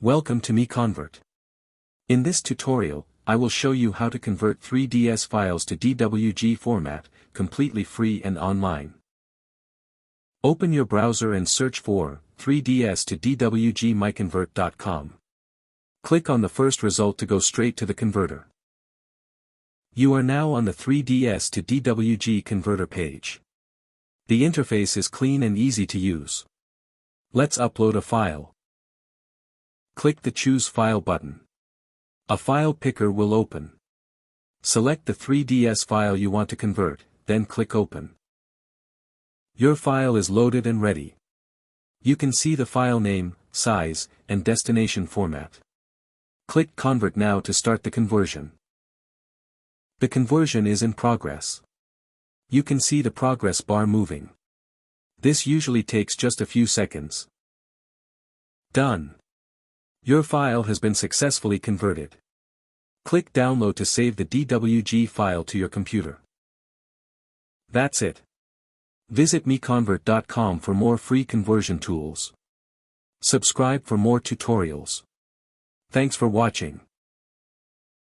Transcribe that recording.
Welcome to MiConvert. In this tutorial, I will show you how to convert 3ds files to DWG format, completely free and online. Open your browser and search for 3ds to DWG MiConvert.com. Click on the first result to go straight to the converter. You are now on the 3ds to DWG converter page. The interface is clean and easy to use. Let's upload a file. Click the Choose File button. A file picker will open. Select the 3ds file you want to convert, then click Open. Your file is loaded and ready. You can see the file name, size, and destination format. Click Convert now to start the conversion. The conversion is in progress. You can see the progress bar moving. This usually takes just a few seconds. Done. Your file has been successfully converted. Click Download to save the DWG file to your computer. That's it. Visit MiConvert.com for more free conversion tools. Subscribe for more tutorials. Thanks for watching.